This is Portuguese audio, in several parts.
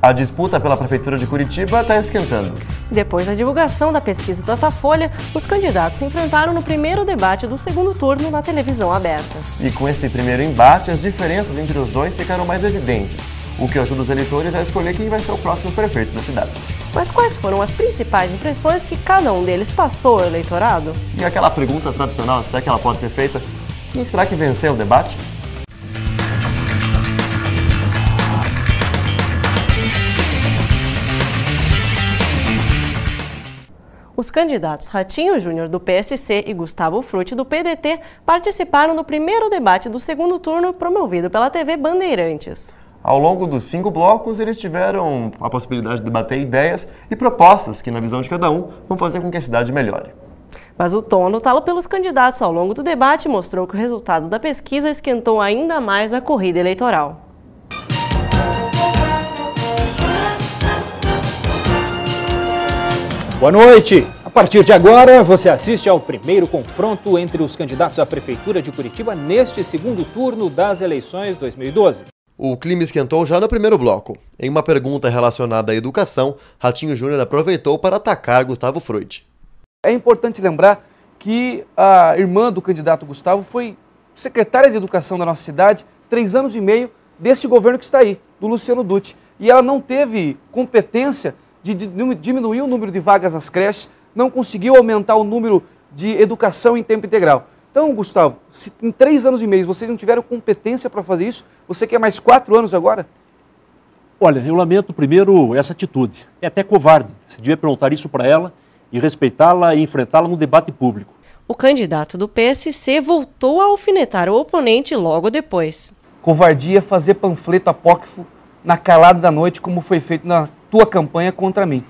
A disputa pela Prefeitura de Curitiba está esquentando. Depois da divulgação da pesquisa Datafolha, os candidatos se enfrentaram no primeiro debate do segundo turno na televisão aberta. E com esse primeiro embate, as diferenças entre os dois ficaram mais evidentes, o que ajuda os eleitores a escolher quem vai ser o próximo prefeito da cidade. Mas quais foram as principais impressões que cada um deles passou ao eleitorado? E aquela pergunta tradicional, se é que ela pode ser feita, quem será que venceu o debate? Os candidatos Ratinho Júnior, do PSC, e Gustavo Frutti, do PDT, participaram do primeiro debate do segundo turno promovido pela TV Bandeirantes. Ao longo dos 5 blocos, eles tiveram a possibilidade de debater ideias e propostas que, na visão de cada um, vão fazer com que a cidade melhore. Mas o tom adotado pelos candidatos ao longo do debate mostrou que o resultado da pesquisa esquentou ainda mais a corrida eleitoral. Boa noite! A partir de agora, você assiste ao primeiro confronto entre os candidatos à Prefeitura de Curitiba neste segundo turno das eleições 2012. O clima esquentou já no primeiro bloco. Em uma pergunta relacionada à educação, Ratinho Júnior aproveitou para atacar Gustavo Frutti. É importante lembrar que a irmã do candidato Gustavo foi secretária de Educação da nossa cidade 3 anos e meio desse governo que está aí, do Luciano Dutti. E ela não teve competência de diminuir o número de vagas nas creches, não conseguiu aumentar o número de educação em tempo integral. Então, Gustavo, se em 3 anos e meio vocês não tiveram competência para fazer isso, você quer mais 4 anos agora? Olha, eu lamento primeiro essa atitude. É até covarde. Você devia perguntar isso para ela e respeitá-la e enfrentá-la no debate público. O candidato do PSC voltou a alfinetar o oponente logo depois. Covardia fazer panfleto apócrifo na calada da noite, como foi feito na tua campanha contra mim.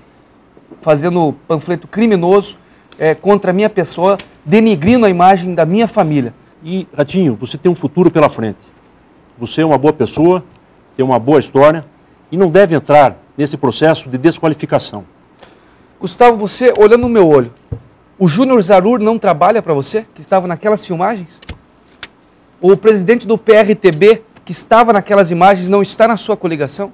Fazendo panfleto criminoso contra a minha pessoa, denigrindo a imagem da minha família. E, Ratinho, você tem um futuro pela frente. Você é uma boa pessoa, tem uma boa história e não deve entrar nesse processo de desqualificação. Gustavo, você, olhando no meu olho, o Júnior Zarur não trabalha para você, que estava naquelas filmagens? O presidente do PRTB, que estava naquelas imagens, não está na sua coligação?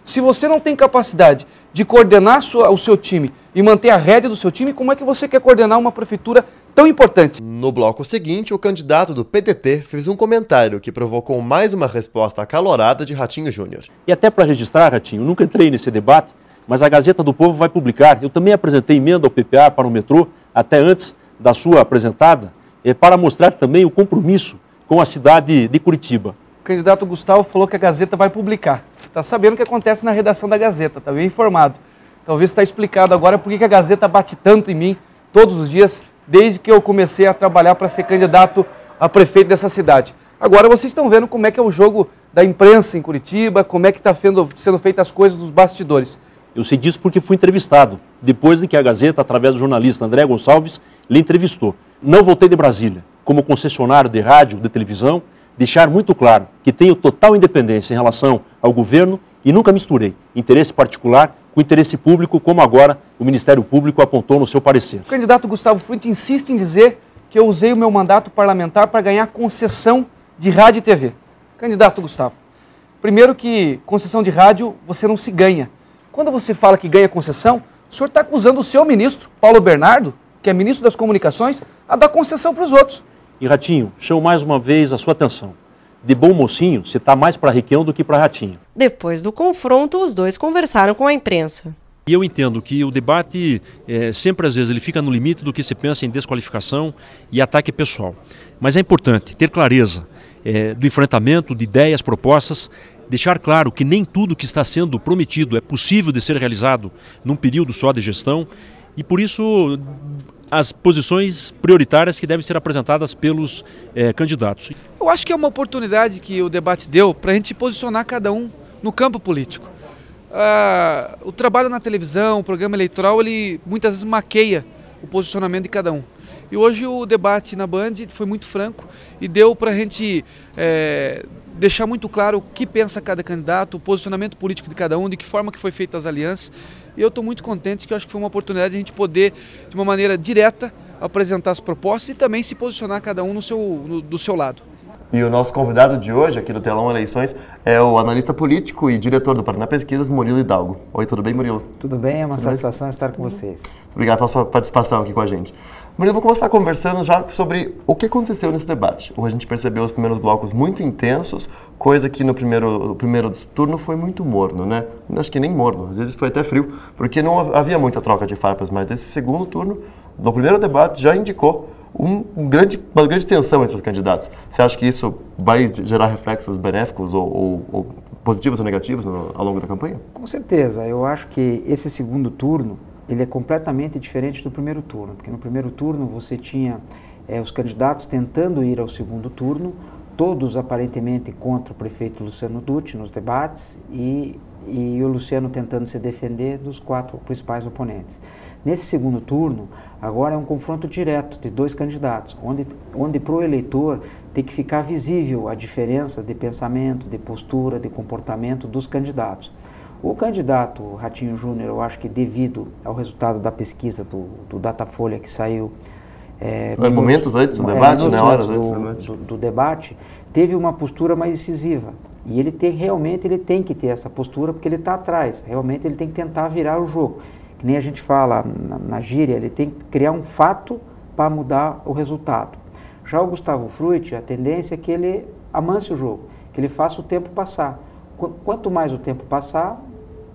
Se você não tem capacidade de coordenar o seu time e manter a rédea do seu time, como é que você quer coordenar uma prefeitura tão importante? No bloco seguinte, o candidato do PDT fez um comentário que provocou mais uma resposta acalorada de Ratinho Júnior. E até para registrar, Ratinho, eu nunca entrei nesse debate, mas a Gazeta do Povo vai publicar. Eu também apresentei emenda ao PPA para o metrô, até antes da sua apresentada, para mostrar também o compromisso com a cidade de Curitiba. O candidato Gustavo falou que a Gazeta vai publicar. Está sabendo o que acontece na redação da Gazeta, está bem informado. Talvez está explicado agora por que a Gazeta bate tanto em mim todos os dias, desde que eu comecei a trabalhar para ser candidato a prefeito dessa cidade. Agora vocês estão vendo como é que é o jogo da imprensa em Curitiba, como é que está sendo feitas as coisas dos bastidores. Eu sei disso porque fui entrevistado, depois de que a Gazeta, através do jornalista André Gonçalves, lhe entrevistou. Não voltei de Brasília. Como concessionário de rádio, de televisão, deixar muito claro que tenho total independência em relação ao governo e nunca misturei interesse particular com interesse público, como agora o Ministério Público apontou no seu parecer. O candidato Gustavo Frutti insiste em dizer que eu usei o meu mandato parlamentar para ganhar concessão de rádio e TV. Candidato Gustavo, primeiro que concessão de rádio você não se ganha. Quando você fala que ganha concessão, o senhor está acusando o seu ministro, Paulo Bernardo, que é ministro das Comunicações, a dar concessão para os outros. E Ratinho, chamo mais uma vez a sua atenção. De bom mocinho, você está mais para Requião do que para Ratinho. Depois do confronto, os dois conversaram com a imprensa. E eu entendo que o debate, sempre às vezes, ele fica no limite do que se pensa em desqualificação e ataque pessoal. Mas é importante ter clareza do enfrentamento de ideias, propostas, deixar claro que nem tudo que está sendo prometido é possível de ser realizado num período só de gestão e, por isso, as posições prioritárias que devem ser apresentadas pelos candidatos. Eu acho que é uma oportunidade que o debate deu para a gente posicionar cada um no campo político. O trabalho na televisão, o programa eleitoral, ele muitas vezes maqueia o posicionamento de cada um. E hoje o debate na Band foi muito franco e deu para a gente deixar muito claro o que pensa cada candidato, o posicionamento político de cada um, de que forma que foi feita as alianças. E eu estou muito contente, que eu acho que foi uma oportunidade de a gente poder, de uma maneira direta, apresentar as propostas e também se posicionar cada um do seu lado. E o nosso convidado de hoje, aqui do Telão Eleições, é o analista político e diretor do Paraná Pesquisas, Murilo Hidalgo. Oi, tudo bem, Murilo? Tudo bem, é uma satisfação estar com vocês. Obrigado pela sua participação aqui com a gente. Murilo, vou começar conversando já sobre o que aconteceu nesse debate. A gente percebeu os primeiros blocos muito intensos, coisa que no primeiro turno foi muito morno, né? Acho que nem morno, às vezes foi até frio, porque não havia muita troca de farpas, mas esse segundo turno, no primeiro debate, já indicou uma grande tensão entre os candidatos. Você acha que isso vai gerar reflexos benéficos ou positivos ou negativos ao longo da campanha? Com certeza, eu acho que esse segundo turno ele é completamente diferente do primeiro turno, porque no primeiro turno você tinha os candidatos tentando ir ao segundo turno, todos aparentemente contra o prefeito Luciano Dutti nos debates e o Luciano tentando se defender dos 4 principais oponentes. Nesse segundo turno, agora é um confronto direto de 2 candidatos, onde para o eleitor tem que ficar visível a diferença de pensamento, de postura, de comportamento dos candidatos. O candidato Ratinho Júnior, eu acho que devido ao resultado da pesquisa do Datafolha que saiu momentos antes do debate, né? Horas antes do debate, teve uma postura mais incisiva. E ele realmente tem que ter essa postura porque ele está atrás. Realmente ele tem que tentar virar o jogo. Que nem a gente fala na gíria, ele tem que criar um fato para mudar o resultado. Já o Gustavo Frutti, a tendência é que ele amance o jogo, que ele faça o tempo passar. Quanto mais o tempo passar,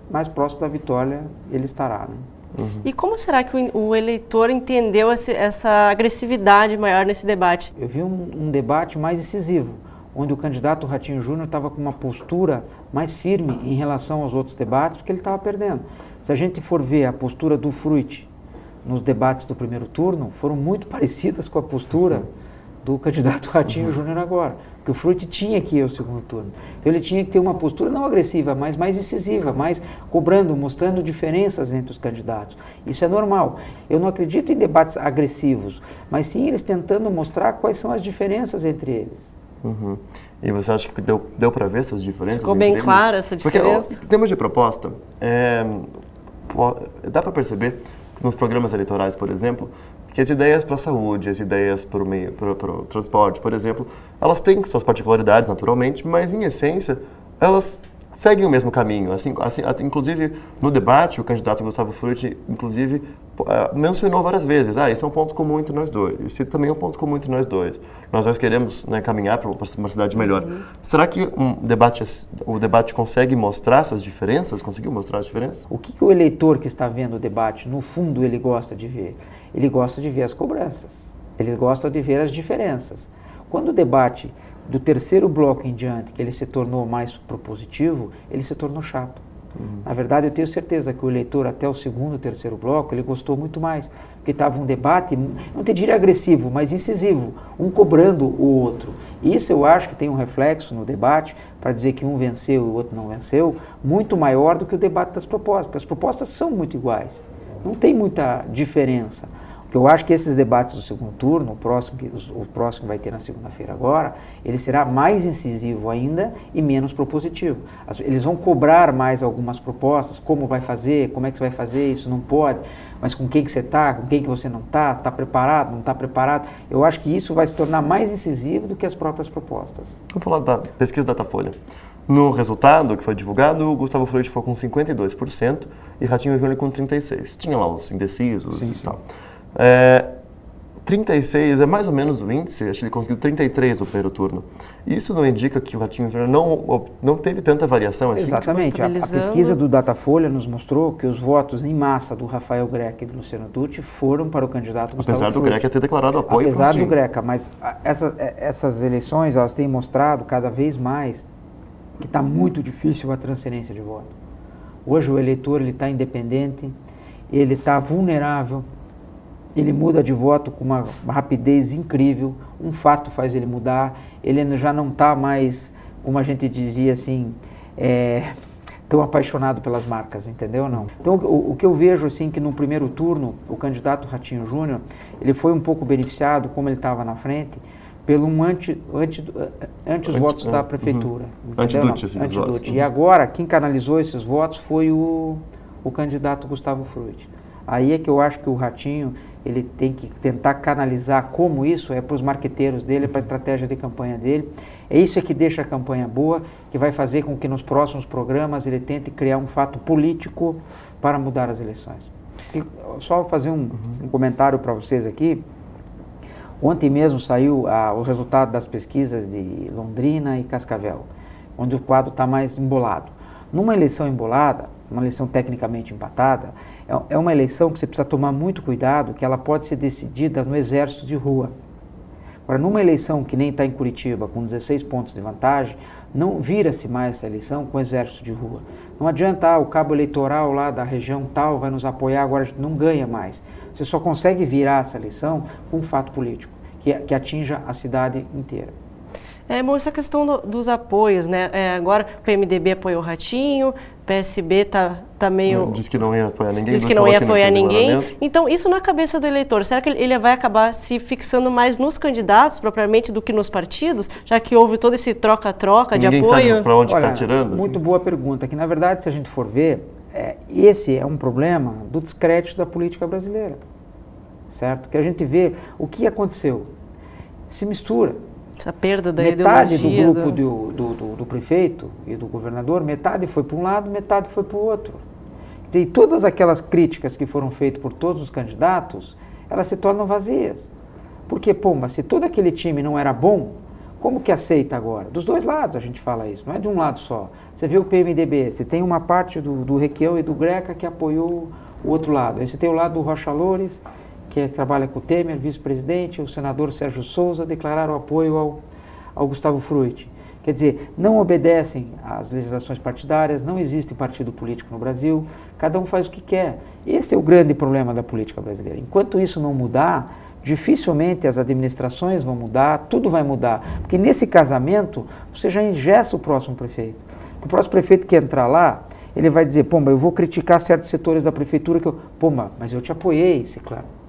mais próximo da vitória ele estará, né? Uhum. E como será que o eleitor entendeu essa agressividade maior nesse debate? Eu vi um debate mais incisivo, onde o candidato Ratinho Júnior estava com uma postura mais firme em relação aos outros debates, porque ele estava perdendo. Se a gente for ver a postura do Frutti nos debates do primeiro turno, foram muito parecidas com a postura do candidato Ratinho Júnior agora, porque o Frutti tinha que ir ao segundo turno. Então ele tinha que ter uma postura não agressiva, mas mais incisiva, mais cobrando, mostrando diferenças entre os candidatos. Isso é normal. Eu não acredito em debates agressivos, mas sim eles tentando mostrar quais são as diferenças entre eles. Uhum. E você acha que deu para ver essas diferenças? Ficou bem clara essa diferença? Porque, em termos de proposta, dá para perceber que nos programas eleitorais, por exemplo, que as ideias para a saúde, as ideias para o transporte, por exemplo, elas têm suas particularidades, naturalmente, mas, em essência, elas seguem o mesmo caminho. Assim, inclusive, no debate, o candidato Gustavo Frutti, inclusive, mencionou várias vezes, esse é um ponto comum entre nós dois, esse também é um ponto comum entre nós dois. Nós queremos, né, caminhar para uma cidade melhor. Será que o debate consegue mostrar essas diferenças? Conseguiu mostrar as diferenças? O que o eleitor que está vendo o debate, no fundo, ele gosta de ver? Ele gosta de ver as cobranças, ele gosta de ver as diferenças. Quando o debate do terceiro bloco em diante, que ele se tornou mais propositivo, ele se tornou chato. Na verdade, eu tenho certeza que o eleitor até o segundo, terceiro bloco, ele gostou muito mais, porque estava um debate, não te diria agressivo, mas incisivo, um cobrando o outro. Isso eu acho que tem um reflexo no debate, para dizer que um venceu e o outro não venceu, muito maior do que o debate das propostas, porque as propostas são muito iguais, não tem muita diferença. Porque eu acho que esses debates do segundo turno, o próximo vai ter na segunda-feira agora, ele será mais incisivo ainda e menos propositivo. Eles vão cobrar mais algumas propostas, como vai fazer, como é que você vai fazer, isso não pode, mas com quem que você está, com quem que você não está preparado, não está preparado. Eu acho que isso vai se tornar mais incisivo do que as próprias propostas. Vamos falar da pesquisa Datafolha. No resultado que foi divulgado, o Gustavo Frutti ficou com 52% e Ratinho Júnior com 36%. Tinha lá os indecisos e tal. 36 é mais ou menos o índice, acho que ele conseguiu 33 no primeiro turno. Isso não indica que o Ratinho Júnior não teve tanta variação assim? Exatamente. A pesquisa do Datafolha nos mostrou que os votos em massa do Rafael Greca e do Luciano Dutti foram para o candidato Gustavo Frutti. Apesar do Greca ter declarado apoio. Apesar do Greca, mas essas eleições elas têm mostrado cada vez mais que está muito difícil a transferência de voto. Hoje o eleitor está independente, ele está vulnerável, ele muda de voto com uma rapidez incrível, um fato faz ele mudar, ele já não está mais, como a gente dizia assim, tão apaixonado pelas marcas, entendeu? Não. Então o que eu vejo assim que no primeiro turno, o candidato Ratinho Júnior, ele foi um pouco beneficiado, como ele estava na frente, pelo os votos da prefeitura. Anti-Dutti. E agora, quem canalizou esses votos foi o candidato Gustavo Frutti. Aí é que eu acho que o Ratinho, ele tem que tentar canalizar como isso é para os marqueteiros dele, é para a estratégia de campanha dele. É isso que deixa a campanha boa, que vai fazer com que nos próximos programas ele tente criar um fato político para mudar as eleições. E só fazer um comentário para vocês aqui. Ontem mesmo saiu o resultado das pesquisas de Londrina e Cascavel, onde o quadro está mais embolado. Numa eleição embolada, uma eleição tecnicamente empatada, é uma eleição que você precisa tomar muito cuidado, que ela pode ser decidida no exército de rua. Agora, numa eleição que nem está em Curitiba, com 16 pontos de vantagem, não vira-se mais essa eleição com o exército de rua. Não adianta, o cabo eleitoral lá da região tal vai nos apoiar, agora a gente não ganha mais. Você só consegue virar essa eleição com um fato político, que atinja a cidade inteira. Bom, essa questão dos apoios, né? Agora o PMDB apoiou o Ratinho, o PSB tá meio... Diz que não ia apoiar ninguém. Diz que não ia apoiar ninguém. Então, isso na cabeça do eleitor, será que ele vai acabar se fixando mais nos candidatos, propriamente, do que nos partidos? Já que houve todo esse troca-troca de apoio? Ninguém sabe para onde está tirando? Muito boa pergunta, que na verdade, se a gente for ver, esse é um problema do descrédito da política brasileira, certo? Que a gente vê o que aconteceu. Se mistura. Essa perda da metade ideologia, do grupo do prefeito e do governador, metade foi para um lado, metade foi para o outro. E todas aquelas críticas que foram feitas por todos os candidatos, elas se tornam vazias. Porque, mas se todo aquele time não era bom, como que aceita agora? Dos dois lados a gente fala isso, não é de um lado só. Você vê o PMDB, você tem uma parte do Requião e do Greca que apoiou o outro lado. Aí você tem o lado do Rocha Loures, que trabalha com o Temer, vice-presidente, o senador Sérgio Souza declararam apoio ao Gustavo Frutti. Quer dizer, não obedecem às legislações partidárias, não existe partido político no Brasil, cada um faz o que quer. Esse é o grande problema da política brasileira. Enquanto isso não mudar, dificilmente as administrações vão mudar, tudo vai mudar. Porque nesse casamento, você já engessa o próximo prefeito. O próximo prefeito que entrar lá, ele vai dizer, eu vou criticar certos setores da prefeitura, mas eu te apoiei, Ciclano.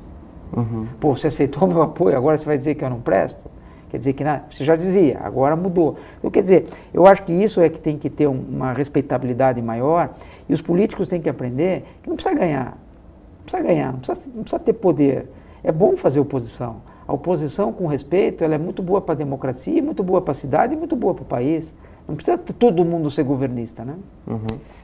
Você aceitou meu apoio, agora você vai dizer que eu não presto? Quer dizer que você já dizia, agora mudou. Então, quer dizer, eu acho que isso é que tem que ter uma respeitabilidade maior e os políticos têm que aprender que não precisa ganhar, não precisa ter poder. É bom fazer oposição. A oposição com respeito, ela é muito boa para a democracia, muito boa para a cidade e muito boa para o país. Não precisa todo mundo ser governista, né?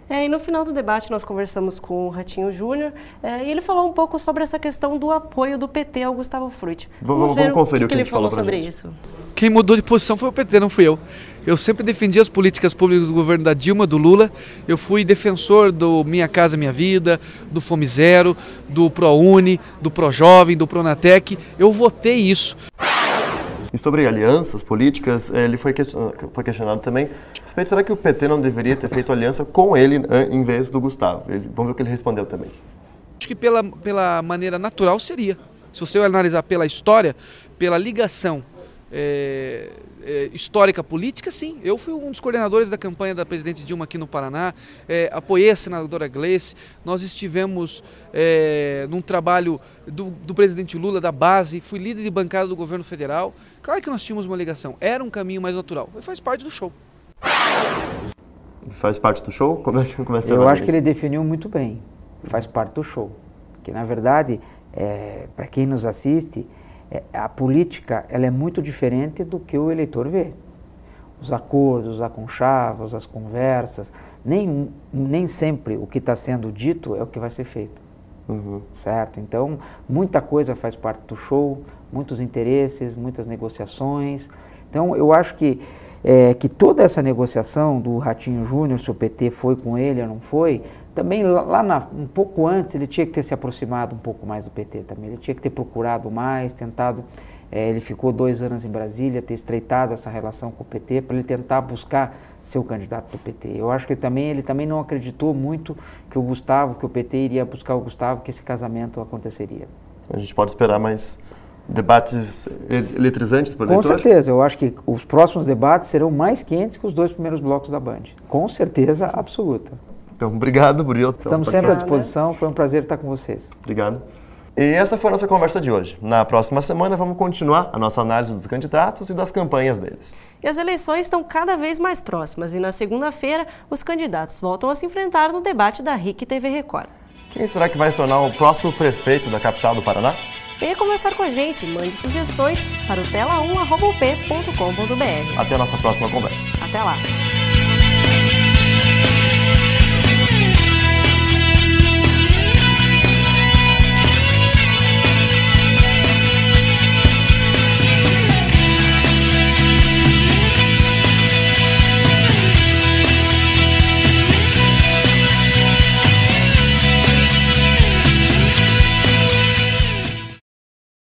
E no final do debate nós conversamos com o Ratinho Júnior e ele falou um pouco sobre essa questão do apoio do PT ao Gustavo Frutti. Vamos conferir o que ele falou sobre isso. Quem mudou de posição foi o PT, não fui eu. Eu sempre defendi as políticas públicas do governo da Dilma, do Lula. Eu fui defensor do Minha Casa Minha Vida, do Fome Zero, do ProUni, do ProJovem, do Pronatec. Eu votei isso. E sobre alianças políticas, ele foi questionado também. Será que o PT não deveria ter feito aliança com ele em vez do Gustavo? Vamos ver o que ele respondeu também. Acho que pela maneira natural seria. Se você analisar pela história, pela ligação histórica política, sim. Eu fui um dos coordenadores da campanha da presidente Dilma aqui no Paraná, apoiei a senadora Gleice, nós estivemos num trabalho do presidente Lula, da base, fui líder de bancada do governo federal. Claro que nós tínhamos uma ligação, era um caminho mais natural, faz parte do show. Faz parte do show? Como é que começa a Eu acho que ele definiu muito bem, faz parte do show. Que na verdade, para quem nos assiste, a política ela é muito diferente do que o eleitor vê. Os acordos, os aconchavos, as conversas, nem sempre o que está sendo dito é o que vai ser feito. Certo? Então, muita coisa faz parte do show, muitos interesses, muitas negociações. Então, eu acho que toda essa negociação do Ratinho Júnior, se o PT foi com ele ou não foi, também um pouco antes ele tinha que ter se aproximado um pouco mais do PT também, ele tinha que ter procurado mais, tentado, ele ficou 2 anos em Brasília, ter estreitado essa relação com o PT para ele tentar buscar ser o candidato do PT. Eu acho que ele também não acreditou muito que o PT iria buscar o Gustavo, que esse casamento aconteceria. A gente pode esperar mais debates eletrizantes por eleitor? Com certeza, eu acho que os próximos debates serão mais quentes que os 2 primeiros blocos da Band, com certeza absoluta. Então, obrigado, Murilo. Estamos sempre à disposição, foi um prazer estar com vocês. Obrigado. E essa foi a nossa conversa de hoje. Na próxima semana vamos continuar a nossa análise dos candidatos e das campanhas deles. E as eleições estão cada vez mais próximas e na segunda-feira os candidatos voltam a se enfrentar no debate da RIC TV Record. Quem será que vai se tornar o próximo prefeito da capital do Paraná? Venha conversar com a gente, mande sugestões para o tela1@up.com.br. Até a nossa próxima conversa. Até lá!